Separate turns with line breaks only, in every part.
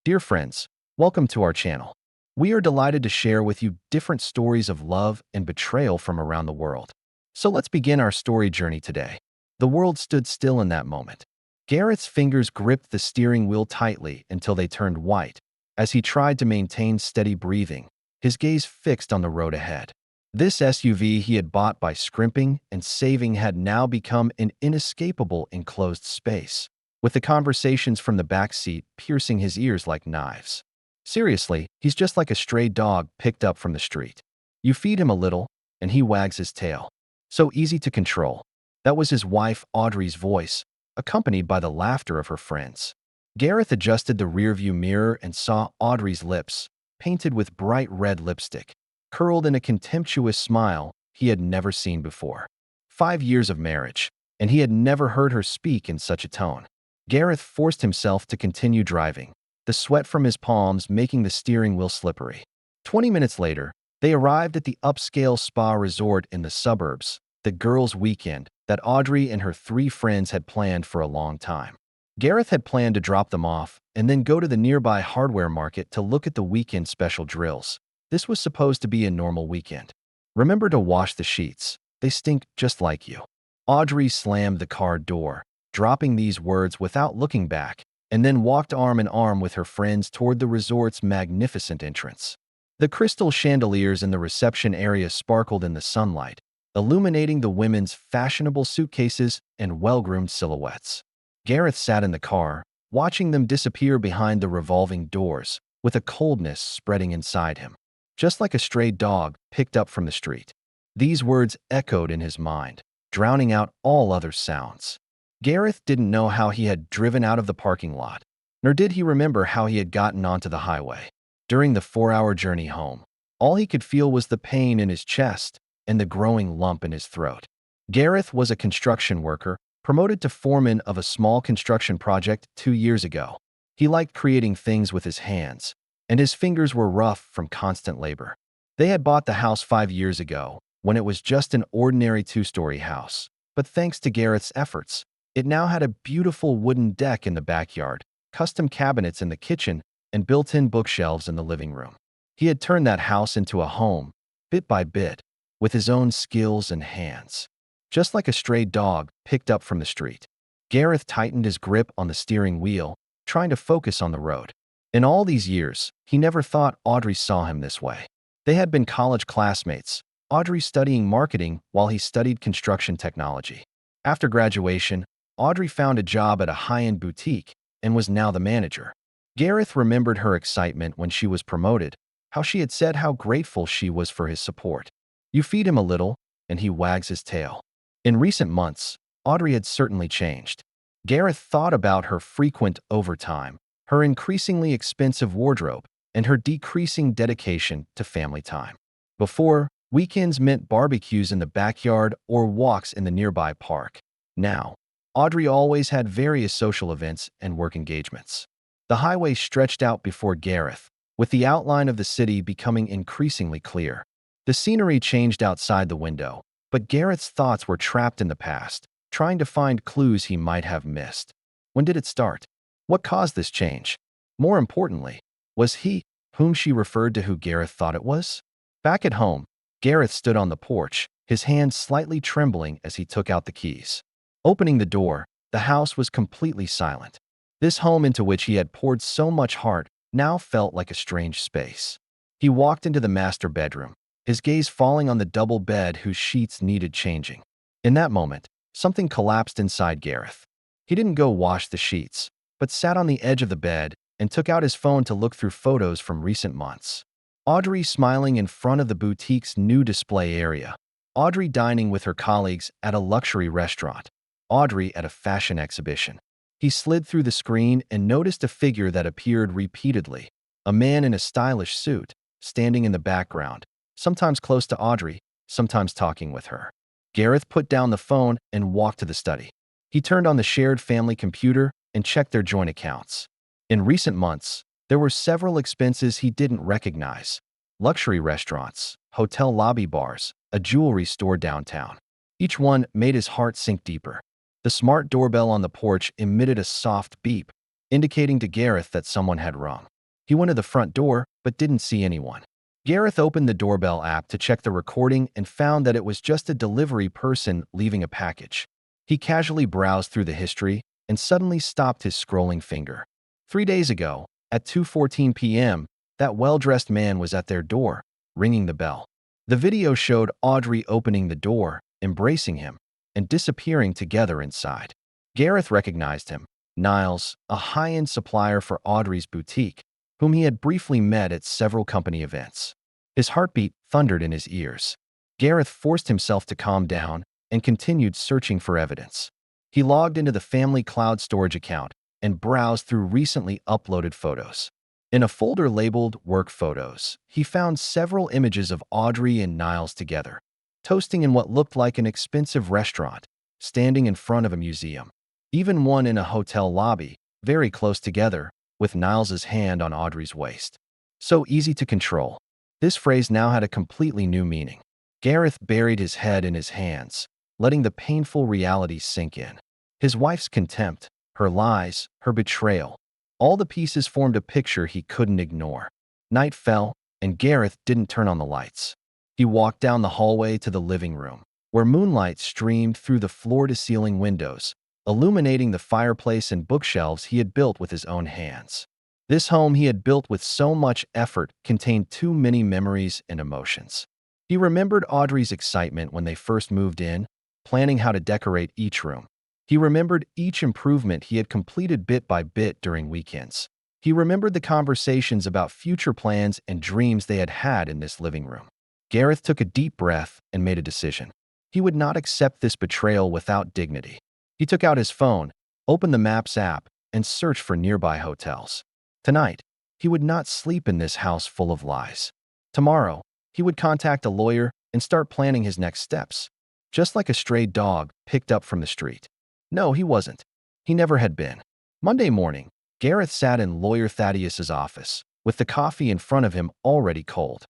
Dear friends, welcome to our channel. We are delighted to share with you different stories of love and betrayal from around the world. So let's begin our story journey today. The world stood still in that moment. Gareth's fingers gripped the steering wheel tightly until they turned white. As he tried to maintain steady breathing, his gaze fixed on the road ahead. This SUV he had bought by scrimping and saving had now become an inescapable enclosed space, with the conversations from the back seat piercing his ears like knives. Seriously, he's just like a stray dog picked up from the street. You feed him a little, and he wags his tail. So easy to control. That was his wife Audrey's voice, accompanied by the laughter of her friends. Gareth adjusted the rearview mirror and saw Audrey's lips, painted with bright red lipstick, curled in a contemptuous smile he had never seen before. 5 years of marriage, and he had never heard her speak in such a tone. Gareth forced himself to continue driving, the sweat from his palms making the steering wheel slippery. 20 minutes later, they arrived at the upscale spa resort in the suburbs, the girls' weekend that Audrey and her 3 friends had planned for a long time. Gareth had planned to drop them off and then go to the nearby hardware market to look at the weekend special drills. This was supposed to be a normal weekend. Remember to wash the sheets. They stink just like you. Audrey slammed the car door, dropping these words without looking back, and then walked arm in arm with her friends toward the resort's magnificent entrance. The crystal chandeliers in the reception area sparkled in the sunlight, illuminating the women's fashionable suitcases and well-groomed silhouettes. Gareth sat in the car, watching them disappear behind the revolving doors, with a coldness spreading inside him, just like a stray dog picked up from the street. These words echoed in his mind, drowning out all other sounds. Gareth didn't know how he had driven out of the parking lot, nor did he remember how he had gotten onto the highway. During the 4-hour journey home, all he could feel was the pain in his chest and the growing lump in his throat. Gareth was a construction worker, promoted to foreman of a small construction project 2 years ago. He liked creating things with his hands, and his fingers were rough from constant labor. They had bought the house 5 years ago, when it was just an ordinary 2-story house. But thanks to Gareth's efforts, it now had a beautiful wooden deck in the backyard, custom cabinets in the kitchen, and built-in bookshelves in the living room. He had turned that house into a home, bit by bit, with his own skills and hands. Just like a stray dog picked up from the street, Gareth tightened his grip on the steering wheel, trying to focus on the road. In all these years, he never thought Audrey saw him this way. They had been college classmates, Audrey studying marketing while he studied construction technology. After graduation, Audrey found a job at a high-end boutique and was now the manager. Gareth remembered her excitement when she was promoted, how she had said how grateful she was for his support. You feed him a little, and he wags his tail. In recent months, Audrey had certainly changed. Gareth thought about her frequent overtime, her increasingly expensive wardrobe, and her decreasing dedication to family time. Before, weekends meant barbecues in the backyard or walks in the nearby park. Now, Audrey always had various social events and work engagements. The highway stretched out before Gareth, with the outline of the city becoming increasingly clear. The scenery changed outside the window, but Gareth's thoughts were trapped in the past, trying to find clues he might have missed. When did it start? What caused this change? More importantly, was he whom she referred to who Gareth thought it was? Back at home, Gareth stood on the porch, his hands slightly trembling as he took out the keys. Opening the door, the house was completely silent. This home into which he had poured so much heart now felt like a strange space. He walked into the master bedroom, his gaze falling on the double bed whose sheets needed changing. In that moment, something collapsed inside Gareth. He didn't go wash the sheets, but sat on the edge of the bed and took out his phone to look through photos from recent months. Audrey smiling in front of the boutique's new display area. Audrey dining with her colleagues at a luxury restaurant. Audrey at a fashion exhibition. He slid through the screen and noticed a figure that appeared repeatedly. A man in a stylish suit, standing in the background, sometimes close to Audrey, sometimes talking with her. Gareth put down the phone and walked to the study. He turned on the shared family computer and checked their joint accounts. In recent months, there were several expenses he didn't recognize. Luxury restaurants, hotel lobby bars, a jewelry store downtown. Each one made his heart sink deeper. The smart doorbell on the porch emitted a soft beep, indicating to Gareth that someone had rung. He went to the front door, but didn't see anyone. Gareth opened the doorbell app to check the recording and found that it was just a delivery person leaving a package. He casually browsed through the history and suddenly stopped his scrolling finger. 3 days ago, at 2:14 p.m., that well-dressed man was at their door, ringing the bell. The video showed Audrey opening the door, embracing him, and disappearing together inside. Gareth recognized him, Niles, a high-end supplier for Audrey's boutique, whom he had briefly met at several company events. His heartbeat thundered in his ears. Gareth forced himself to calm down and continued searching for evidence. He logged into the family cloud storage account and browsed through recently uploaded photos. In a folder labeled Work Photos, he found several images of Audrey and Niles together, toasting in what looked like an expensive restaurant, standing in front of a museum. Even one in a hotel lobby, very close together, with Niles's hand on Audrey's waist. So easy to control. This phrase now had a completely new meaning. Gareth buried his head in his hands, letting the painful reality sink in. His wife's contempt, her lies, her betrayal. All the pieces formed a picture he couldn't ignore. Night fell, and Gareth didn't turn on the lights. He walked down the hallway to the living room, where moonlight streamed through the floor-to-ceiling windows, illuminating the fireplace and bookshelves he had built with his own hands. This home he had built with so much effort contained too many memories and emotions. He remembered Audrey's excitement when they first moved in, planning how to decorate each room. He remembered each improvement he had completed bit by bit during weekends. He remembered the conversations about future plans and dreams they had had in this living room. Gareth took a deep breath and made a decision. He would not accept this betrayal without dignity. He took out his phone, opened the Maps app, and searched for nearby hotels. Tonight, he would not sleep in this house full of lies. Tomorrow, he would contact a lawyer and start planning his next steps, just like a stray dog picked up from the street. No, he wasn't. He never had been. Monday morning, Gareth sat in lawyer Thaddeus's office, with the coffee in front of him already cold.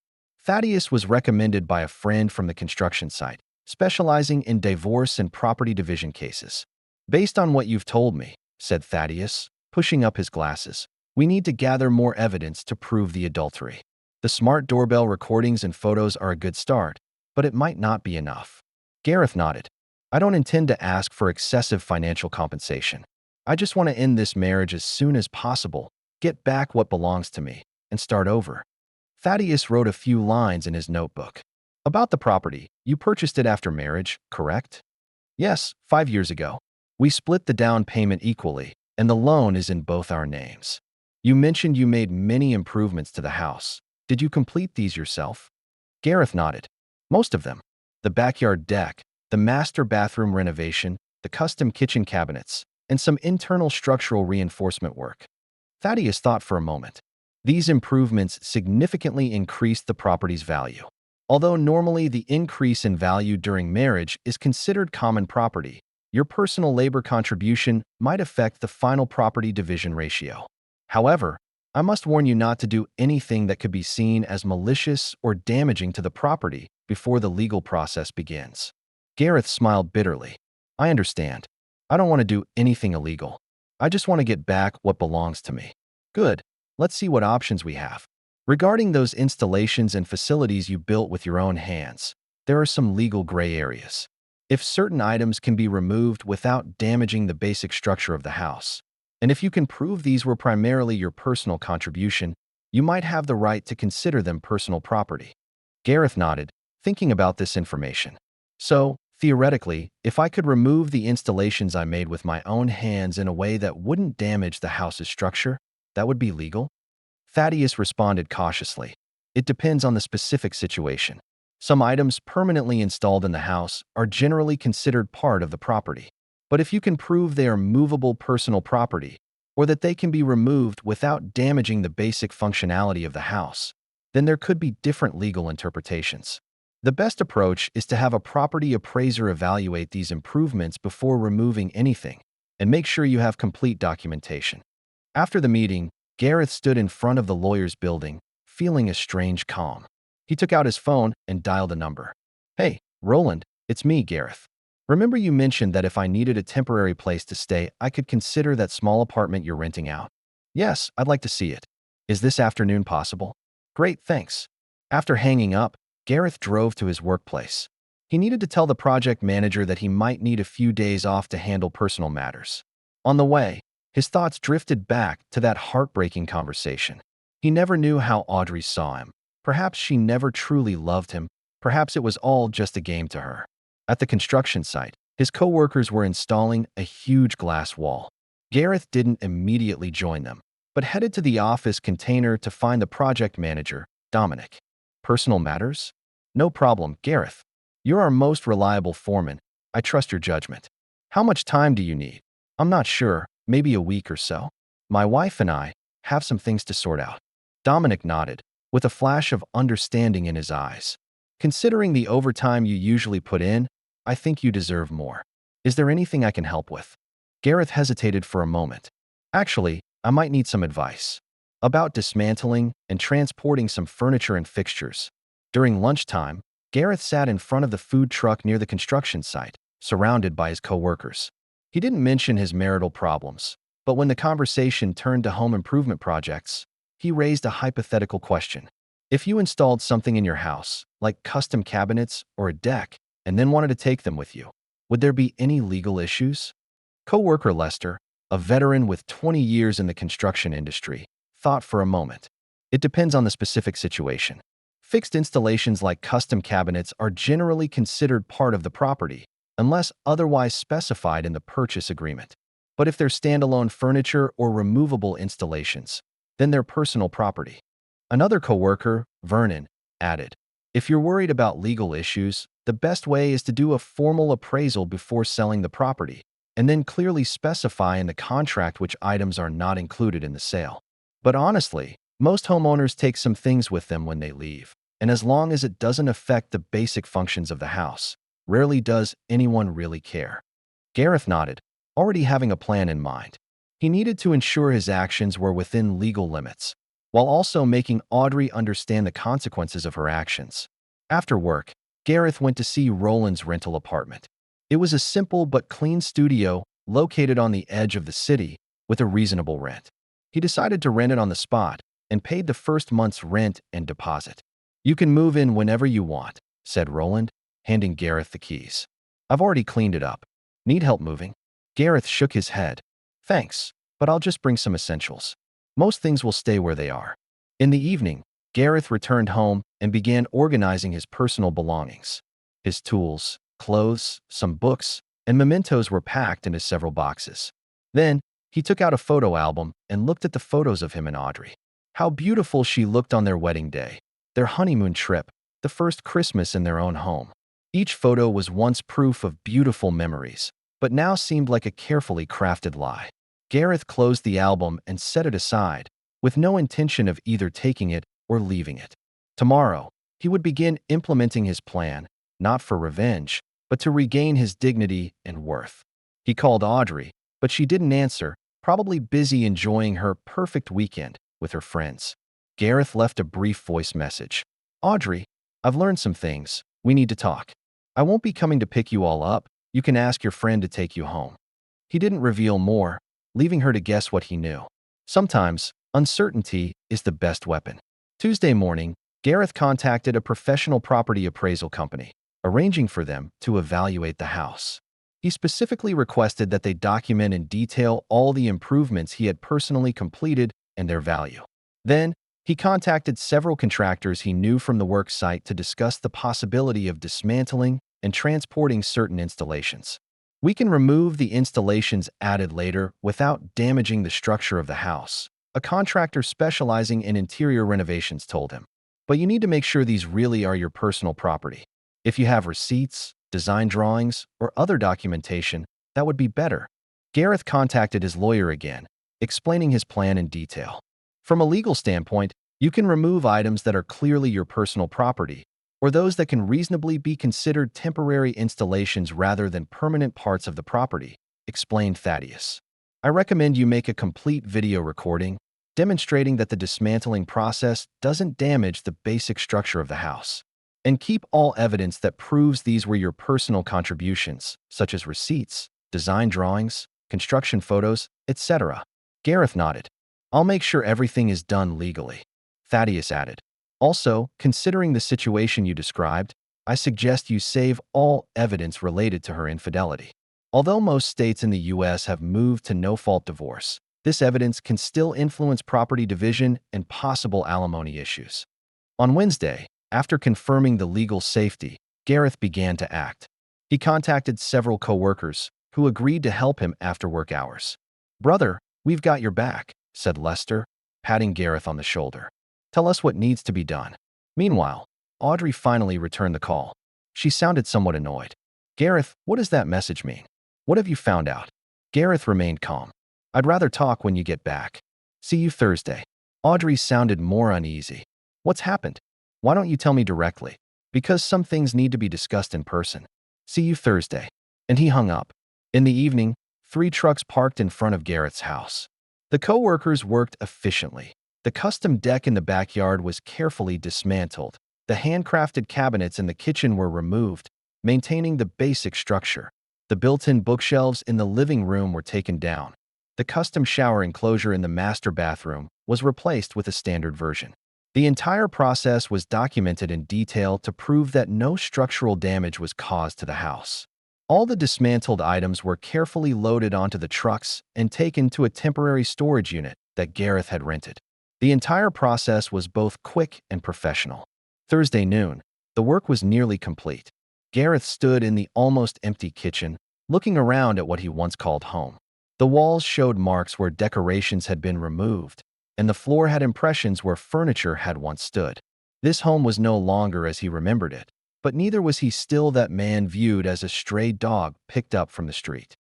Thaddeus was recommended by a friend from the construction site, specializing in divorce and property division cases. Based on what you've told me, said Thaddeus, pushing up his glasses, we need to gather more evidence to prove the adultery. The smart doorbell recordings and photos are a good start, but it might not be enough. Gareth nodded. I don't intend to ask for excessive financial compensation. I just want to end this marriage as soon as possible, get back what belongs to me, and start over. Thaddeus wrote a few lines in his notebook. About the property, you purchased it after marriage, correct? Yes, 5 years ago. We split the down payment equally, and the loan is in both our names. You mentioned you made many improvements to the house. Did you complete these yourself? Gareth nodded. Most of them. The backyard deck, the master bathroom renovation, the custom kitchen cabinets, and some internal structural reinforcement work. Thaddeus thought for a moment. These improvements significantly increased the property's value. Although normally the increase in value during marriage is considered common property, your personal labor contribution might affect the final property division ratio. However, I must warn you not to do anything that could be seen as malicious or damaging to the property before the legal process begins. Gareth smiled bitterly. I understand. I don't want to do anything illegal. I just want to get back what belongs to me. Good. Let's see what options we have. Regarding those installations and facilities you built with your own hands, there are some legal gray areas. If certain items can be removed without damaging the basic structure of the house, and if you can prove these were primarily your personal contribution, you might have the right to consider them personal property. Gareth nodded, thinking about this information. So, theoretically, if I could remove the installations I made with my own hands in a way that wouldn't damage the house's structure, that would be legal? Thaddeus responded cautiously. It depends on the specific situation. Some items permanently installed in the house are generally considered part of the property. But if you can prove they are movable personal property, or that they can be removed without damaging the basic functionality of the house, then there could be different legal interpretations. The best approach is to have a property appraiser evaluate these improvements before removing anything, and make sure you have complete documentation. After the meeting, Gareth stood in front of the lawyer's building, feeling a strange calm. He took out his phone and dialed a number. Hey, Roland, it's me, Gareth. Remember you mentioned that if I needed a temporary place to stay, I could consider that small apartment you're renting out? Yes, I'd like to see it. Is this afternoon possible? Great, thanks. After hanging up, Gareth drove to his workplace. He needed to tell the project manager that he might need a few days off to handle personal matters. On the way, his thoughts drifted back to that heartbreaking conversation. He never knew how Audrey saw him. Perhaps she never truly loved him. Perhaps it was all just a game to her. At the construction site, his coworkers were installing a huge glass wall. Gareth didn't immediately join them, but headed to the office container to find the project manager, Dominic. Personal matters? No problem, Gareth. You're our most reliable foreman. I trust your judgment. How much time do you need? I'm not sure, maybe a week or so. My wife and I have some things to sort out. Dominic nodded, with a flash of understanding in his eyes. Considering the overtime you usually put in, I think you deserve more. Is there anything I can help with? Gareth hesitated for a moment. Actually, I might need some advice. About dismantling and transporting some furniture and fixtures. During lunchtime, Gareth sat in front of the food truck near the construction site, surrounded by his coworkers. He didn't mention his marital problems, but when the conversation turned to home improvement projects, he raised a hypothetical question. If you installed something in your house, like custom cabinets or a deck, and then wanted to take them with you, would there be any legal issues? Coworker Lester, a veteran with 20 years in the construction industry, thought for a moment. It depends on the specific situation. Fixed installations like custom cabinets are generally considered part of the property, unless otherwise specified in the purchase agreement. But if they're standalone furniture or removable installations, then they're personal property. Another coworker, Vernon, added, if you're worried about legal issues, the best way is to do a formal appraisal before selling the property, and then clearly specify in the contract which items are not included in the sale. But honestly, most homeowners take some things with them when they leave, and as long as it doesn't affect the basic functions of the house, rarely does anyone really care. Gareth nodded, already having a plan in mind. He needed to ensure his actions were within legal limits, while also making Audrey understand the consequences of her actions. After work, Gareth went to see Roland's rental apartment. It was a simple but clean studio located on the edge of the city with a reasonable rent. He decided to rent it on the spot and paid the first month's rent and deposit. You can move in whenever you want, said Roland, handing Gareth the keys. I've already cleaned it up. Need help moving? Gareth shook his head. Thanks, but I'll just bring some essentials. Most things will stay where they are. In the evening, Gareth returned home and began organizing his personal belongings. His tools, clothes, some books, and mementos were packed into several boxes. Then, he took out a photo album and looked at the photos of him and Audrey. How beautiful she looked on their wedding day, their honeymoon trip, the first Christmas in their own home. Each photo was once proof of beautiful memories, but now seemed like a carefully crafted lie. Gareth closed the album and set it aside, with no intention of either taking it or leaving it. Tomorrow, he would begin implementing his plan, not for revenge, but to regain his dignity and worth. He called Audrey, but she didn't answer, probably busy enjoying her perfect weekend with her friends. Gareth left a brief voice message. Audrey, I've learned some things. We need to talk. I won't be coming to pick you all up. You can ask your friend to take you home. He didn't reveal more, leaving her to guess what he knew. Sometimes, uncertainty is the best weapon. Tuesday morning, Gareth contacted a professional property appraisal company, arranging for them to evaluate the house. He specifically requested that they document in detail all the improvements he had personally completed and their value. Then, he contacted several contractors he knew from the work site to discuss the possibility of dismantling and transporting certain installations. We can remove the installations added later without damaging the structure of the house, a contractor specializing in interior renovations told him. But you need to make sure these really are your personal property. If you have receipts, design drawings, or other documentation, that would be better. Gareth contacted his lawyer again, explaining his plan in detail. From a legal standpoint, you can remove items that are clearly your personal property, or those that can reasonably be considered temporary installations rather than permanent parts of the property, explained Thaddeus. I recommend you make a complete video recording, demonstrating that the dismantling process doesn't damage the basic structure of the house. And keep all evidence that proves these were your personal contributions, such as receipts, design drawings, construction photos, etc. Gareth nodded. I'll make sure everything is done legally, Thaddeus added. Also, considering the situation you described, I suggest you save all evidence related to her infidelity. Although most states in the U.S. have moved to no-fault divorce, this evidence can still influence property division and possible alimony issues. On Wednesday, after confirming the legal safety, Gareth began to act. He contacted several co-workers who agreed to help him after work hours. "Brother, we've got your back," said Lester, patting Gareth on the shoulder. "Tell us what needs to be done." Meanwhile, Audrey finally returned the call. She sounded somewhat annoyed. "Gareth, what does that message mean? What have you found out?" Gareth remained calm. "I'd rather talk when you get back. See you Thursday." Audrey sounded more uneasy. "What's happened? Why don't you tell me directly? Because some things need to be discussed in person. See you Thursday." And he hung up. In the evening, 3 trucks parked in front of Gareth's house. The co-workers worked efficiently. The custom deck in the backyard was carefully dismantled. The handcrafted cabinets in the kitchen were removed, maintaining the basic structure. The built-in bookshelves in the living room were taken down. The custom shower enclosure in the master bathroom was replaced with a standard version. The entire process was documented in detail to prove that no structural damage was caused to the house. All the dismantled items were carefully loaded onto the trucks and taken to a temporary storage unit that Gareth had rented. The entire process was both quick and professional. Thursday noon, the work was nearly complete. Gareth stood in the almost empty kitchen, looking around at what he once called home. The walls showed marks where decorations had been removed, and the floor had impressions where furniture had once stood. This home was no longer as he remembered it, but neither was he still that man viewed as a stray dog picked up from the street.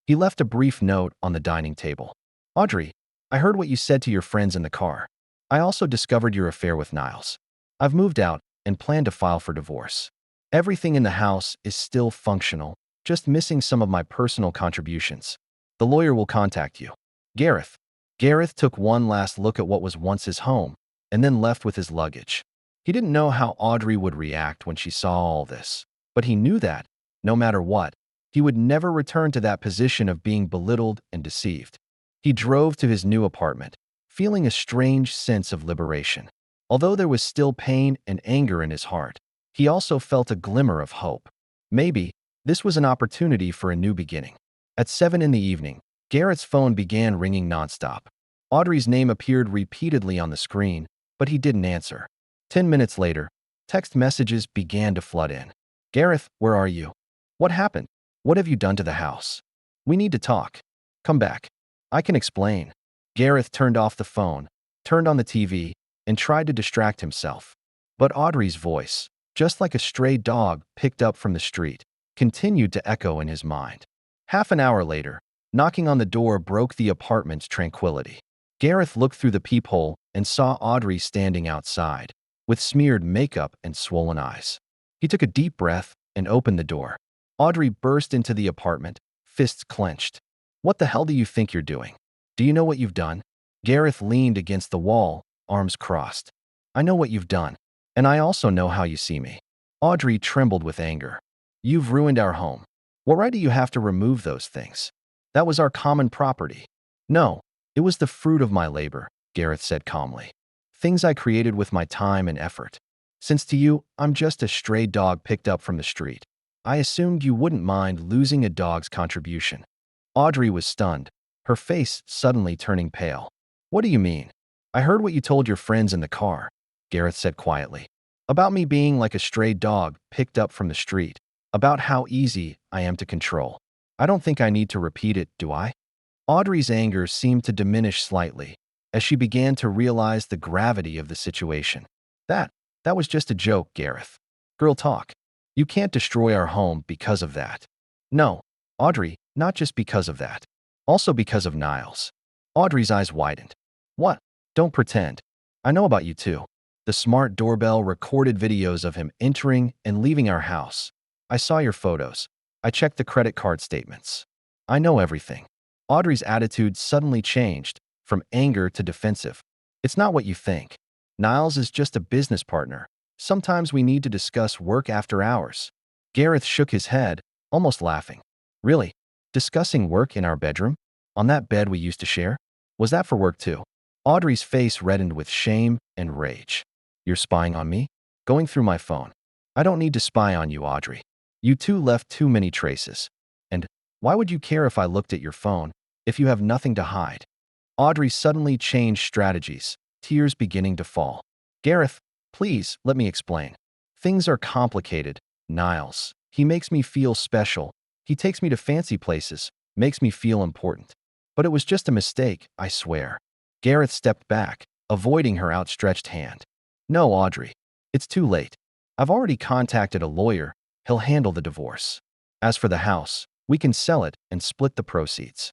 He left a brief note on the dining table. "Audrey, I heard what you said to your friends in the car. I also discovered your affair with Niles. I've moved out and plan to file for divorce. Everything in the house is still functional, just missing some of my personal contributions. The lawyer will contact you. Gareth." Gareth took one last look at what was once his home and then left with his luggage. He didn't know how Audrey would react when she saw all this, but he knew that, no matter what, he would never return to that position of being belittled and deceived. He drove to his new apartment, feeling a strange sense of liberation. Although there was still pain and anger in his heart, he also felt a glimmer of hope. Maybe this was an opportunity for a new beginning. At 7 in the evening, Garrett's phone began ringing nonstop. Audrey's name appeared repeatedly on the screen, but he didn't answer. 10 minutes later, text messages began to flood in. "Gareth, where are you? What happened? What have you done to the house? We need to talk. Come back. I can explain." Gareth turned off the phone, turned on the TV, and tried to distract himself. But Audrey's voice, just like a stray dog picked up from the street, continued to echo in his mind. Half an hour later, knocking on the door broke the apartment's tranquility. Gareth looked through the peephole and saw Audrey standing outside, with smeared makeup and swollen eyes. He took a deep breath and opened the door. Audrey burst into the apartment, fists clenched. "What the hell do you think you're doing? Do you know what you've done?" Gareth leaned against the wall, arms crossed. "I know what you've done, and I also know how you see me." Audrey trembled with anger. "You've ruined our home. What right do you have to remove those things? That was our common property." "No, it was the fruit of my labor," Gareth said calmly. "Things I created with my time and effort. Since to you, I'm just a stray dog picked up from the street, I assumed you wouldn't mind losing a dog's contribution." Audrey was stunned, her face suddenly turning pale. "What do you mean? I heard what you told your friends in the car," Gareth said quietly. "About me being like a stray dog picked up from the street. About how easy I am to control. I don't think I need to repeat it, do I?" Audrey's anger seemed to diminish slightly as she began to realize the gravity of the situation. That was just a joke, Gareth. Girl talk. You can't destroy our home because of that." "No, Audrey, not just because of that. Also because of Niles." Audrey's eyes widened. "What? Don't pretend. I know about you too. The smart doorbell recorded videos of him entering and leaving our house. I saw your photos. I checked the credit card statements. I know everything." Audrey's attitude suddenly changed, from anger to defensive. "It's not what you think. Niles is just a business partner. Sometimes we need to discuss work after hours." Gareth shook his head, almost laughing. "Really? Discussing work in our bedroom? On that bed we used to share? Was that for work too?" Audrey's face reddened with shame and rage. You're spying on me? Going through my phone. I don't need to spy on you, Audrey. You two left too many traces. And why would you care if I looked at your phone if you have nothing to hide? Audrey suddenly changed strategies, tears beginning to fall. Gareth, please, let me explain. Things are complicated, Niles. He makes me feel special. He takes me to fancy places, makes me feel important. But it was just a mistake, I swear. Gareth stepped back, avoiding her outstretched hand. No, Audrey. It's too late. I've already contacted a lawyer. He'll handle the divorce. As for the house, we can sell it and split the proceeds.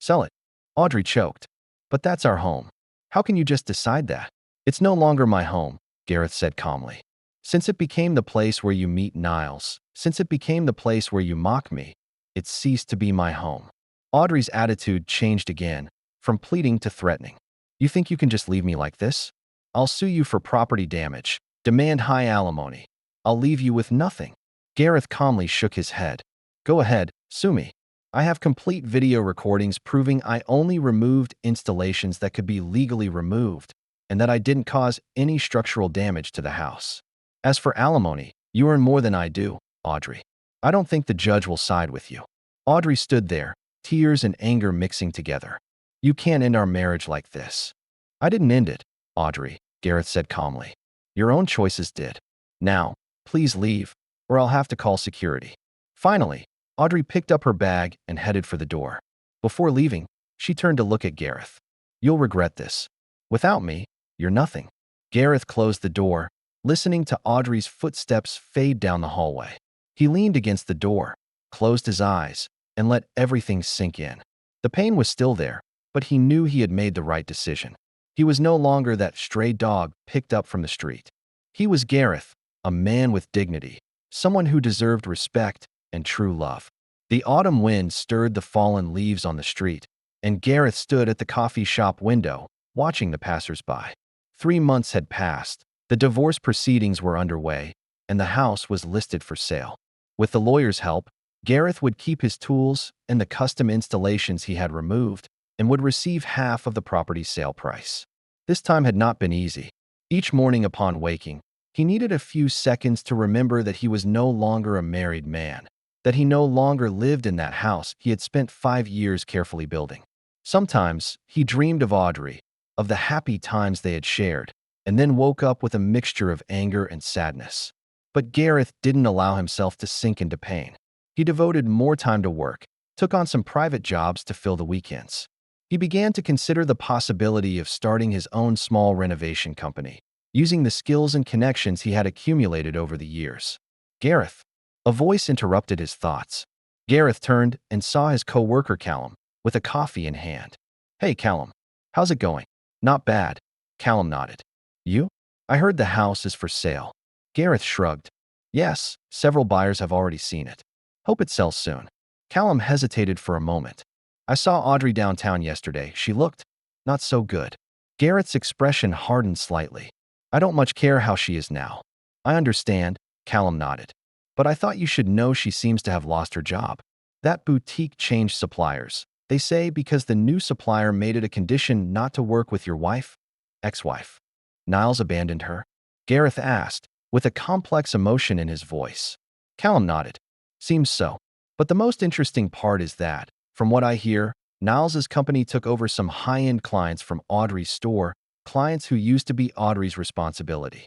Sell it? Audrey choked. But that's our home. How can you just decide that? It's no longer my home, Gareth said calmly. Since it became the place where you meet Niles, since it became the place where you mock me, it ceased to be my home. Audrey's attitude changed again, from pleading to threatening. You think you can just leave me like this? I'll sue you for property damage, demand high alimony. I'll leave you with nothing. Gareth calmly shook his head. Go ahead, sue me. I have complete video recordings proving I only removed installations that could be legally removed, and that I didn't cause any structural damage to the house. As for alimony, you earn more than I do, Audrey. I don't think the judge will side with you. Audrey stood there, tears and anger mixing together. You can't end our marriage like this. I didn't end it, Audrey, Gareth said calmly. Your own choices did. Now, please leave, or I'll have to call security. Finally, Audrey picked up her bag and headed for the door. Before leaving, she turned to look at Gareth. You'll regret this. Without me, you're nothing. Gareth closed the door, listening to Audrey's footsteps fade down the hallway. He leaned against the door, closed his eyes, and let everything sink in. The pain was still there, but he knew he had made the right decision. He was no longer that stray dog picked up from the street. He was Gareth, a man with dignity, someone who deserved respect and true love. The autumn wind stirred the fallen leaves on the street, and Gareth stood at the coffee shop window, watching the passers-by. 3 months had passed, the divorce proceedings were underway, and the house was listed for sale. With the lawyer's help, Gareth would keep his tools and the custom installations he had removed, and would receive half of the property's sale price. This time had not been easy. Each morning upon waking, he needed a few seconds to remember that he was no longer a married man, that he no longer lived in that house he had spent 5 years carefully building. Sometimes he dreamed of Audrey, of the happy times they had shared, and then woke up with a mixture of anger and sadness. But Gareth didn't allow himself to sink into pain. He devoted more time to work, took on some private jobs to fill the weekends. He began to consider the possibility of starting his own small renovation company, using the skills and connections he had accumulated over the years. Gareth. A voice interrupted his thoughts. Gareth turned and saw his co-worker Callum, with a coffee in hand. Hey, Callum. How's it going? Not bad. Callum nodded. You? I heard the house is for sale. Gareth shrugged. Yes, several buyers have already seen it. Hope it sells soon. Callum hesitated for a moment. I saw Audrey downtown yesterday. She looked not so good. Gareth's expression hardened slightly. I don't much care how she is now. I understand, Callum nodded. But I thought you should know she seems to have lost her job. That boutique changed suppliers. They say because the new supplier made it a condition not to work with your wife, ex-wife. Niles abandoned her? Gareth asked, with a complex emotion in his voice. Callum nodded. Seems so. But the most interesting part is that, from what I hear, Niles's company took over some high-end clients from Audrey's store, clients who used to be Audrey's responsibility.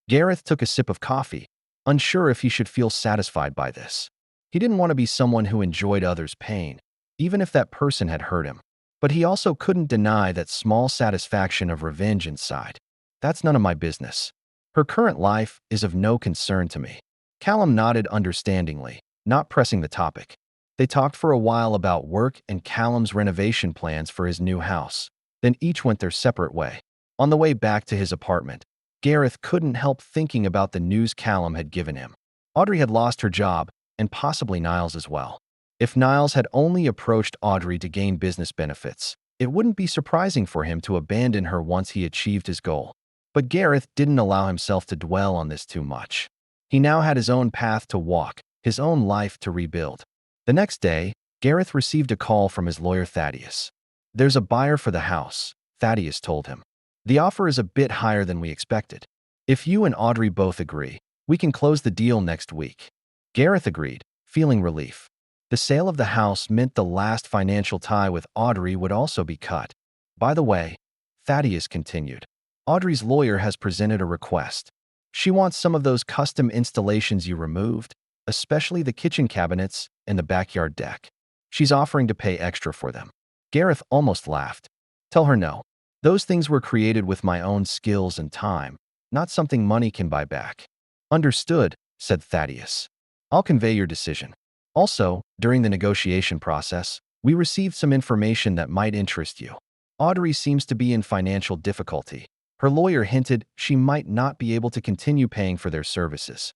Gareth took a sip of coffee, unsure if he should feel satisfied by this. He didn't want to be someone who enjoyed others' pain, even if that person had hurt him. But he also couldn't deny that small satisfaction of revenge inside. That's none of my business. Her current life is of no concern to me. Callum nodded understandingly, not pressing the topic. They talked for a while about work and Callum's renovation plans for his new house. Then each went their separate way. On the way back to his apartment, Gareth couldn't help thinking about the news Callum had given him. Audrey had lost her job, and possibly Niles as well. If Niles had only approached Audrey to gain business benefits, it wouldn't be surprising for him to abandon her once he achieved his goal. But Gareth didn't allow himself to dwell on this too much. He now had his own path to walk, his own life to rebuild. The next day, Gareth received a call from his lawyer Thaddeus. There's a buyer for the house, Thaddeus told him. The offer is a bit higher than we expected. If you and Audrey both agree, we can close the deal next week. Gareth agreed, feeling relief. The sale of the house meant the last financial tie with Audrey would also be cut. By the way, Thaddeus continued, Audrey's lawyer has presented a request. She wants some of those custom installations you removed, especially the kitchen cabinets and the backyard deck. She's offering to pay extra for them. Gareth almost laughed. Tell her no. Those things were created with my own skills and time, not something money can buy back. Understood, said Thaddeus. I'll convey your decision. Also, during the negotiation process, we received some information that might interest you. Audrey seems to be in financial difficulty. Her lawyer hinted she might not be able to continue paying for their services.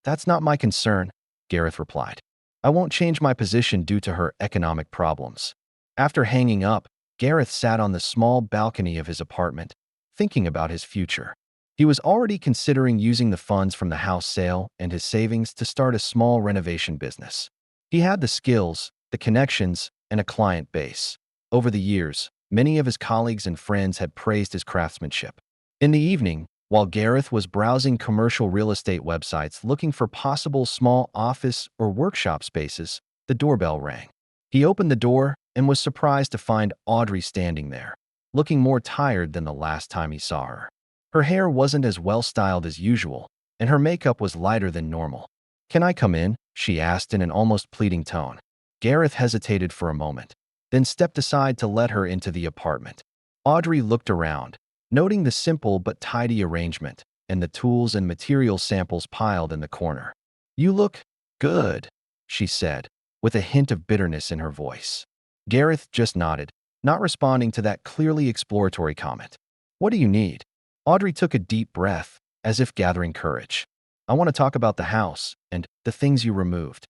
That's not my concern, Gareth replied. I won't change my position due to her economic problems. After hanging up, Gareth sat on the small balcony of his apartment, thinking about his future. He was already considering using the funds from the house sale and his savings to start a small renovation business. He had the skills, the connections, and a client base. Over the years, many of his colleagues and friends had praised his craftsmanship. In the evening, while Gareth was browsing commercial real estate websites looking for possible small office or workshop spaces, the doorbell rang. He opened the door and was surprised to find Audrey standing there, looking more tired than the last time he saw her. Her hair wasn't as well-styled as usual, and her makeup was lighter than normal. Can I come in? She asked in an almost pleading tone. Gareth hesitated for a moment, then stepped aside to let her into the apartment. Audrey looked around, noting the simple but tidy arrangement and the tools and material samples piled in the corner. You look good, she said, with a hint of bitterness in her voice. Gareth just nodded, not responding to that clearly exploratory comment. What do you need? Audrey took a deep breath, as if gathering courage. I want to talk about the house and the things you removed.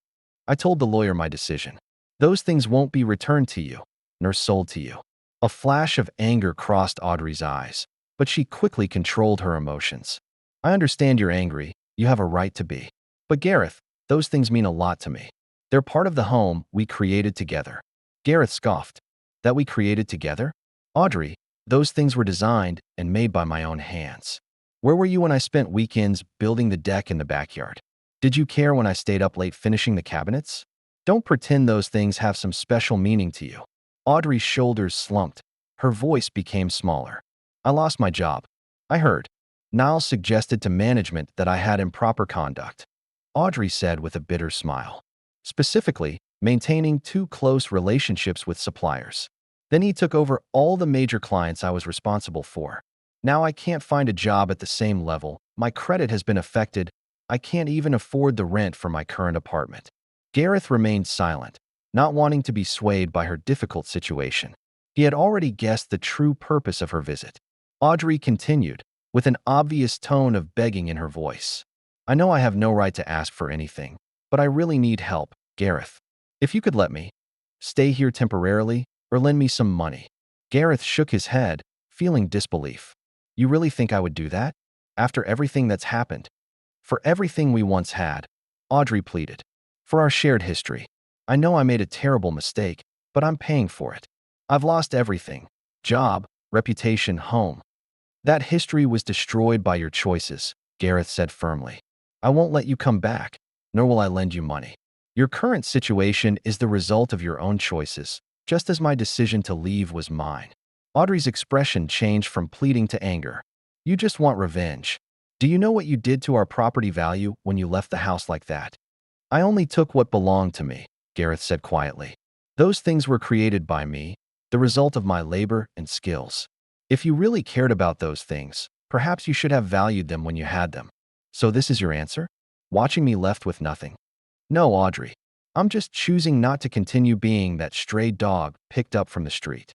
I told the lawyer my decision. Those things won't be returned to you, nor sold to you. A flash of anger crossed Audrey's eyes, but she quickly controlled her emotions. I understand you're angry. You have a right to be. But Gareth, those things mean a lot to me. They're part of the home we created together. Gareth scoffed. That we created together? Audrey, those things were designed and made by my own hands. Where were you when I spent weekends building the deck in the backyard? Did you care when I stayed up late finishing the cabinets? Don't pretend those things have some special meaning to you. Audrey's shoulders slumped. Her voice became smaller. I lost my job. I heard. Niles suggested to management that I had improper conduct. Audrey said with a bitter smile. Specifically, maintaining too close relationships with suppliers. Then he took over all the major clients I was responsible for. Now I can't find a job at the same level. My credit has been affected. I can't even afford the rent for my current apartment. Gareth remained silent, not wanting to be swayed by her difficult situation. He had already guessed the true purpose of her visit. Audrey continued, with an obvious tone of begging in her voice. I know I have no right to ask for anything, but I really need help, Gareth. If you could let me stay here temporarily or lend me some money. Gareth shook his head, feeling disbelief. You really think I would do that? After everything that's happened? For everything we once had, Audrey pleaded. For our shared history. I know I made a terrible mistake, but I'm paying for it. I've lost everything. Job, reputation, home. That history was destroyed by your choices, Gareth said firmly. I won't let you come back, nor will I lend you money. Your current situation is the result of your own choices, just as my decision to leave was mine. Audrey's expression changed from pleading to anger. You just want revenge. Do you know what you did to our property value when you left the house like that? I only took what belonged to me, Gareth said quietly. Those things were created by me, the result of my labor and skills. If you really cared about those things, perhaps you should have valued them when you had them. So this is your answer? Watching me left with nothing? No, Audrey. I'm just choosing not to continue being that stray dog picked up from the street.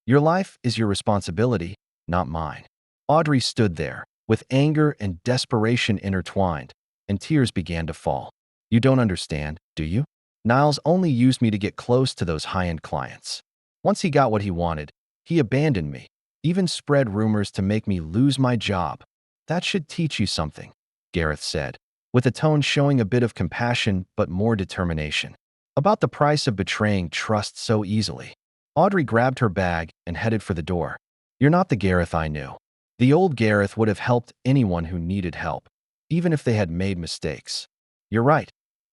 Your life is your responsibility, not mine. Audrey stood there, with anger and desperation intertwined, and tears began to fall. You don't understand, do you? Niles only used me to get close to those high-end clients. Once he got what he wanted, he abandoned me, even spread rumors to make me lose my job. That should teach you something, Gareth said, with a tone showing a bit of compassion but more determination. About the price of betraying trust so easily. Audrey grabbed her bag and headed for the door. You're not the Gareth I knew. The old Gareth would have helped anyone who needed help, even if they had made mistakes. You're right,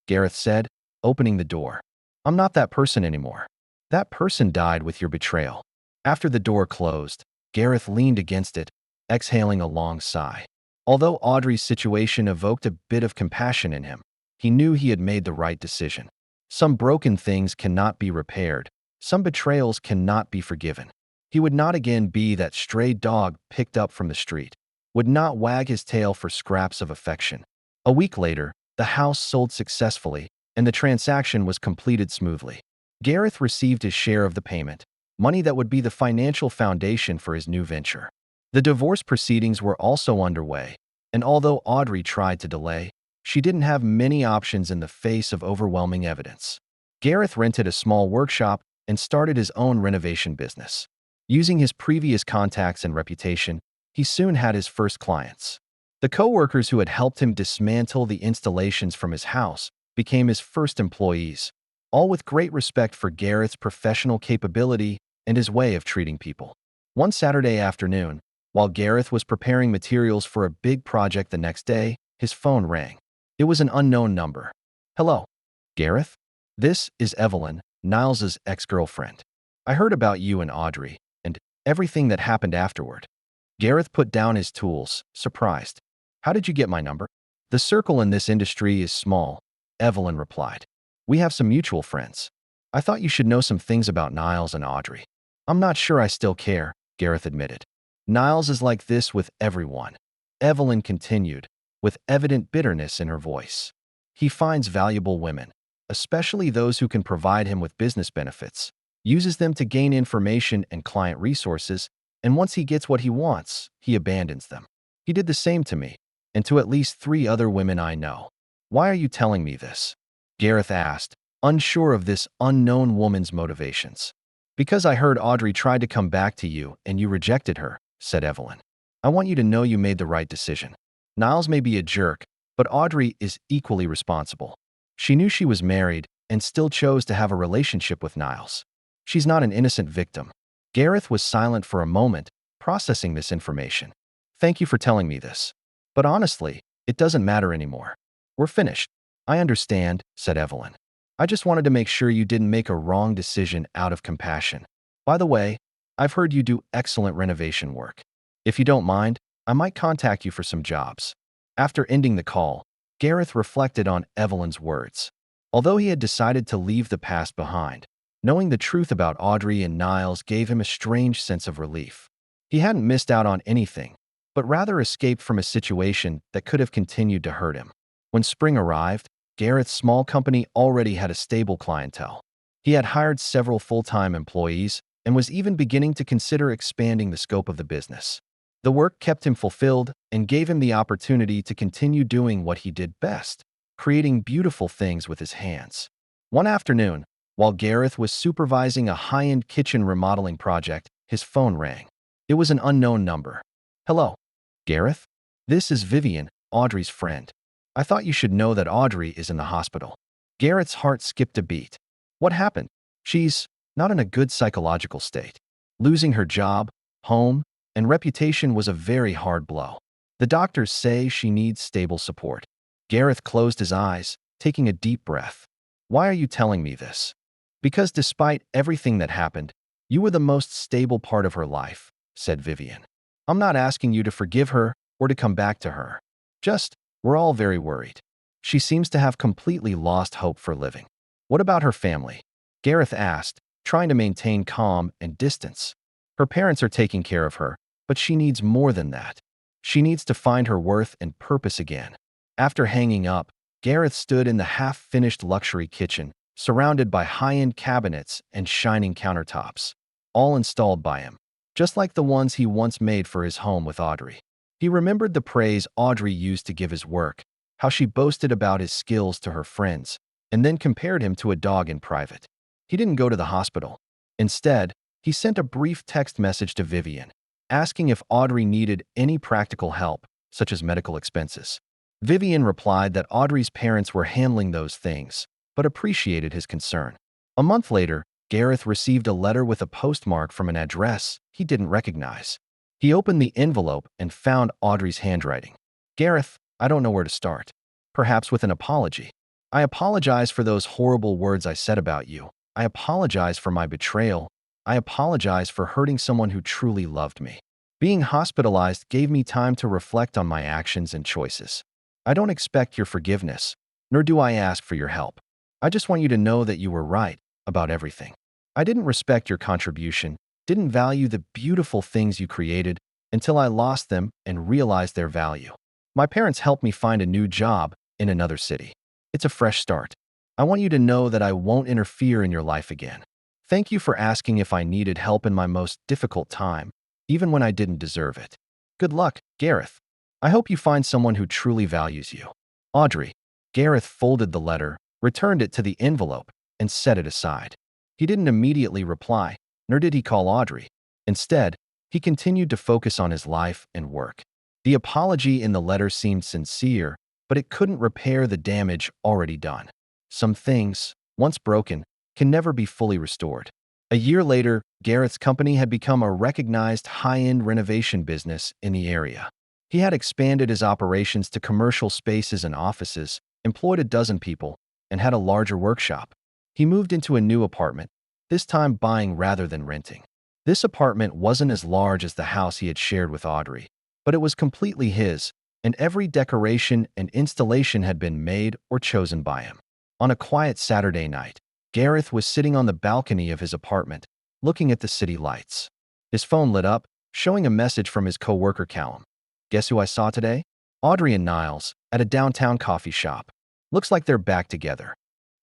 Gareth said, opening the door. I'm not that person anymore. That person died with your betrayal. After the door closed, Gareth leaned against it, exhaling a long sigh. Although Audrey's situation evoked a bit of compassion in him, he knew he had made the right decision. Some broken things cannot be repaired. Some betrayals cannot be forgiven. He would not again be that stray dog picked up from the street, would not wag his tail for scraps of affection. A week later, the house sold successfully, and the transaction was completed smoothly. Gareth received his share of the payment, money that would be the financial foundation for his new venture. The divorce proceedings were also underway, and although Audrey tried to delay, she didn't have many options in the face of overwhelming evidence. Gareth rented a small workshop and started his own renovation business. Using his previous contacts and reputation, he soon had his first clients. The co-workers who had helped him dismantle the installations from his house became his first employees, all with great respect for Gareth's professional capability and his way of treating people. One Saturday afternoon, while Gareth was preparing materials for a big project the next day, his phone rang. It was an unknown number. Hello, Gareth? This is Evelyn, Niles's ex-girlfriend. I heard about you and Audrey, and everything that happened afterward. Gareth put down his tools, surprised. How did you get my number? The circle in this industry is small, Evelyn replied. We have some mutual friends. I thought you should know some things about Niles and Audrey. I'm not sure I still care, Gareth admitted. Niles is like this with everyone, Evelyn continued, with evident bitterness in her voice. He finds valuable women, especially those who can provide him with business benefits, uses them to gain information and client resources, and once he gets what he wants, he abandons them. He did the same to me, and to at least 3 other women I know. Why are you telling me this? Gareth asked, unsure of this unknown woman's motivations. Because I heard Audrey tried to come back to you and you rejected her, said Evelyn. I want you to know you made the right decision. Niles may be a jerk, but Audrey is equally responsible. She knew she was married and still chose to have a relationship with Niles. She's not an innocent victim. Gareth was silent for a moment, processing this information. Thank you for telling me this. But honestly, it doesn't matter anymore. We're finished. I understand, said Evelyn. I just wanted to make sure you didn't make a wrong decision out of compassion. By the way, I've heard you do excellent renovation work. If you don't mind, I might contact you for some jobs. After ending the call, Gareth reflected on Evelyn's words. Although he had decided to leave the past behind, knowing the truth about Audrey and Niles gave him a strange sense of relief. He hadn't missed out on anything, but rather escaped from a situation that could have continued to hurt him. When spring arrived, Gareth's small company already had a stable clientele. He had hired several full-time employees and was even beginning to consider expanding the scope of the business. The work kept him fulfilled and gave him the opportunity to continue doing what he did best, creating beautiful things with his hands. One afternoon, while Gareth was supervising a high-end kitchen remodeling project, his phone rang. It was an unknown number. Hello, Gareth? This is Vivian, Audrey's friend. I thought you should know that Audrey is in the hospital. Gareth's heart skipped a beat. What happened? She's not in a good psychological state. Losing her job, home, and reputation was a very hard blow. The doctors say she needs stable support. Gareth closed his eyes, taking a deep breath. Why are you telling me this? Because despite everything that happened, you were the most stable part of her life, said Vivian. I'm not asking you to forgive her or to come back to her. Just, we're all very worried. She seems to have completely lost hope for living. What about her family? Gareth asked, trying to maintain calm and distance. Her parents are taking care of her, but she needs more than that. She needs to find her worth and purpose again. After hanging up, Gareth stood in the half-finished luxury kitchen, surrounded by high-end cabinets and shining countertops, all installed by him, just like the ones he once made for his home with Audrey. He remembered the praise Audrey used to give his work, how she boasted about his skills to her friends, and then compared him to a dog in private. He didn't go to the hospital. Instead, he sent a brief text message to Vivian, asking if Audrey needed any practical help, such as medical expenses. Vivian replied that Audrey's parents were handling those things, but appreciated his concern. A month later, Gareth received a letter with a postmark from an address he didn't recognize. He opened the envelope and found Audrey's handwriting. Gareth, I don't know where to start. Perhaps with an apology. I apologize for those horrible words I said about you. I apologize for my betrayal. I apologize for hurting someone who truly loved me. Being hospitalized gave me time to reflect on my actions and choices. I don't expect your forgiveness, nor do I ask for your help. I just want you to know that you were right about everything. I didn't respect your contribution, didn't value the beautiful things you created until I lost them and realized their value. My parents helped me find a new job in another city. It's a fresh start. I want you to know that I won't interfere in your life again. Thank you for asking if I needed help in my most difficult time, even when I didn't deserve it. Good luck, Gareth. I hope you find someone who truly values you. Audrey. Gareth folded the letter, returned it to the envelope, and set it aside. He didn't immediately reply, nor did he call Audrey. Instead, he continued to focus on his life and work. The apology in the letter seemed sincere, but it couldn't repair the damage already done. Some things, once broken, can never be fully restored. A year later, Gareth's company had become a recognized high-end renovation business in the area. He had expanded his operations to commercial spaces and offices, employed a dozen people, and had a larger workshop. He moved into a new apartment, this time buying rather than renting. This apartment wasn't as large as the house he had shared with Audrey, but it was completely his, and every decoration and installation had been made or chosen by him. On a quiet Saturday night, Gareth was sitting on the balcony of his apartment, looking at the city lights. His phone lit up, showing a message from his coworker Callum. Guess who I saw today? Audrey and Niles, at a downtown coffee shop. Looks like they're back together.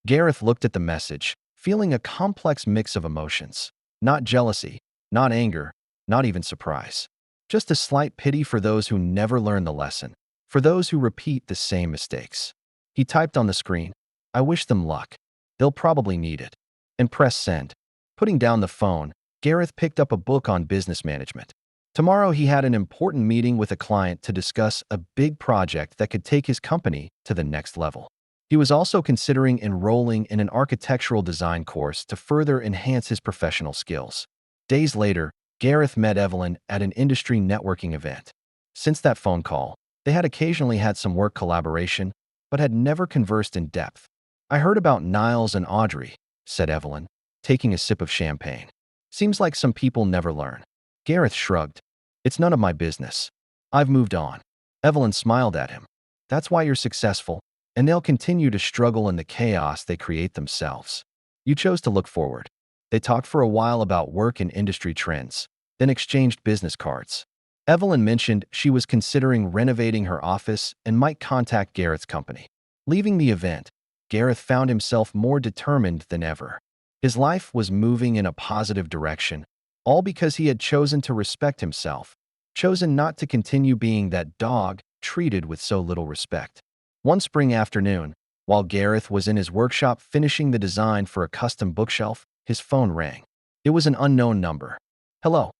Gareth looked at the message, feeling a complex mix of emotions. Not jealousy, not anger, not even surprise. Just a slight pity for those who never learn the lesson, for those who repeat the same mistakes. He typed on the screen, I wish them luck. They'll probably need it. And pressed send. Putting down the phone, Gareth picked up a book on business management. Tomorrow he had an important meeting with a client to discuss a big project that could take his company to the next level. He was also considering enrolling in an architectural design course to further enhance his professional skills. Days later, Gareth met Evelyn at an industry networking event. Since that phone call, they had occasionally had some work collaboration, but had never conversed in depth. I heard about Niles and Audrey, said Evelyn, taking a sip of champagne. Seems like some people never learn. Gareth shrugged. It's none of my business. I've moved on. Evelyn smiled at him. That's why you're successful, and they'll continue to struggle in the chaos they create themselves. You chose to look forward. They talked for a while about work and industry trends, then exchanged business cards. Evelyn mentioned she was considering renovating her office and might contact Gareth's company. Leaving the event, Gareth found himself more determined than ever. His life was moving in a positive direction, all because he had chosen to respect himself, chosen not to continue being that dog treated with so little respect. One spring afternoon, while Gareth was in his workshop finishing the design for a custom bookshelf, his phone rang. It was an unknown number. Hello.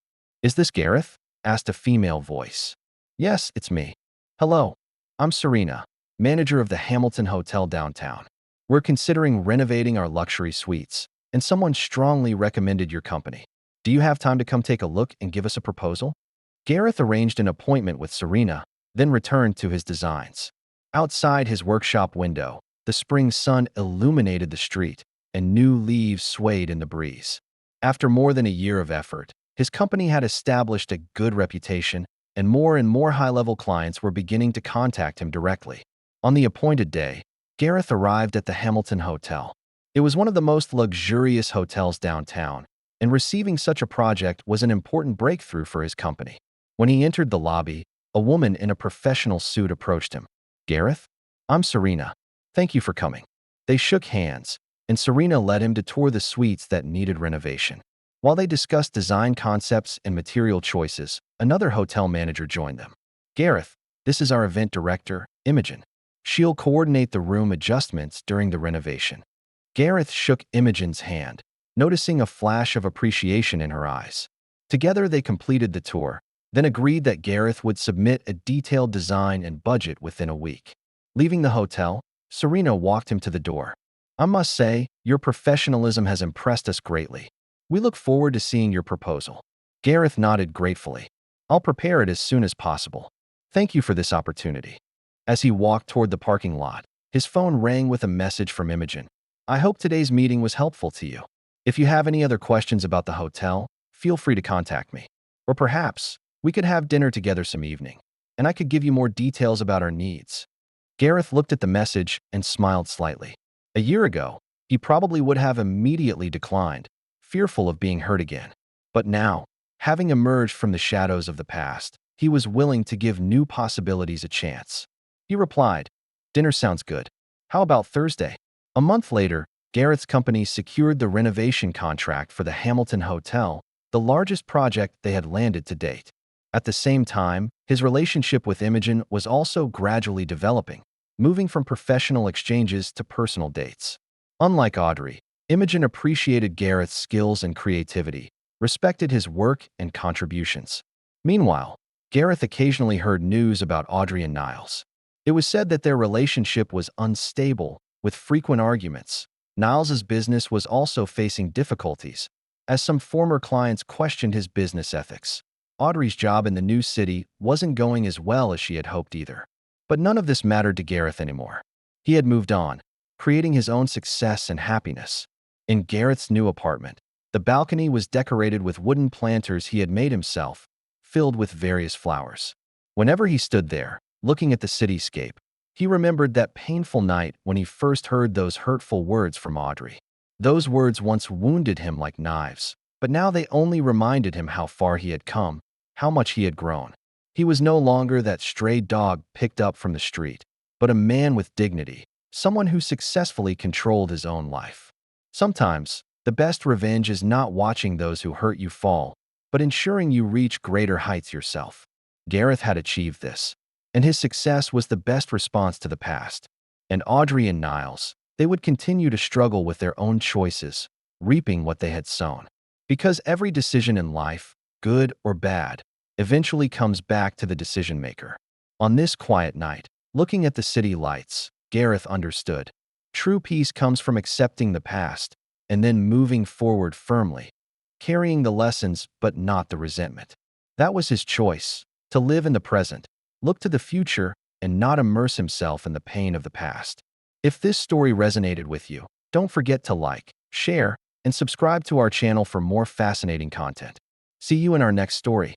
Is this Gareth? Asked a female voice. Yes, it's me. Hello. I'm Serena, manager of the Hamilton Hotel downtown. We're considering renovating our luxury suites, and someone strongly recommended your company. Do you have time to come take a look and give us a proposal? Gareth arranged an appointment with Serena, then returned to his designs. Outside his workshop window, the spring sun illuminated the street, and new leaves swayed in the breeze. After more than a year of effort, his company had established a good reputation, and more high-level clients were beginning to contact him directly. On the appointed day, Gareth arrived at the Hamilton Hotel. It was one of the most luxurious hotels downtown, and receiving such a project was an important breakthrough for his company. When he entered the lobby, a woman in a professional suit approached him. Gareth? I'm Serena. Thank you for coming. They shook hands, and Serena led him to tour the suites that needed renovation. While they discussed design concepts and material choices, another hotel manager joined them. Gareth, this is our event director, Imogen. She'll coordinate the room adjustments during the renovation. Gareth shook Imogen's hand, noticing a flash of appreciation in her eyes. Together they completed the tour, then agreed that Gareth would submit a detailed design and budget within a week. Leaving the hotel, Serena walked him to the door. I must say, your professionalism has impressed us greatly. We look forward to seeing your proposal. Gareth nodded gratefully. I'll prepare it as soon as possible. Thank you for this opportunity. As he walked toward the parking lot, his phone rang with a message from Imogen. I hope today's meeting was helpful to you. If you have any other questions about the hotel, feel free to contact me. Or perhaps, we could have dinner together some evening, and I could give you more details about our needs. Gareth looked at the message and smiled slightly. A year ago, he probably would have immediately declined, fearful of being hurt again. But now, having emerged from the shadows of the past, he was willing to give new possibilities a chance. He replied, dinner sounds good. How about Thursday? A month later, Gareth's company secured the renovation contract for the Hamilton Hotel, the largest project they had landed to date. At the same time, his relationship with Imogen was also gradually developing, moving from professional exchanges to personal dates. Unlike Audrey, Imogen appreciated Gareth's skills and creativity, respected his work and contributions. Meanwhile, Gareth occasionally heard news about Audrey and Niles. It was said that their relationship was unstable, with frequent arguments. Niles's business was also facing difficulties, as some former clients questioned his business ethics. Audrey's job in the new city wasn't going as well as she had hoped either. But none of this mattered to Gareth anymore. He had moved on, creating his own success and happiness. In Gareth's new apartment, the balcony was decorated with wooden planters he had made himself, filled with various flowers. Whenever he stood there, looking at the cityscape, he remembered that painful night when he first heard those hurtful words from Audrey. Those words once wounded him like knives, but now they only reminded him how far he had come, how much he had grown. He was no longer that stray dog picked up from the street, but a man with dignity, someone who successfully controlled his own life. Sometimes, the best revenge is not watching those who hurt you fall, but ensuring you reach greater heights yourself. Gareth had achieved this, and his success was the best response to the past. And Audrey and Niles, they would continue to struggle with their own choices, reaping what they had sown. Because every decision in life, good or bad, eventually comes back to the decision maker. On this quiet night, looking at the city lights, Gareth understood. True peace comes from accepting the past and then moving forward firmly, carrying the lessons but not the resentment. That was his choice, to live in the present, look to the future, and not immerse himself in the pain of the past. If this story resonated with you, don't forget to like, share, and subscribe to our channel for more fascinating content. See you in our next story.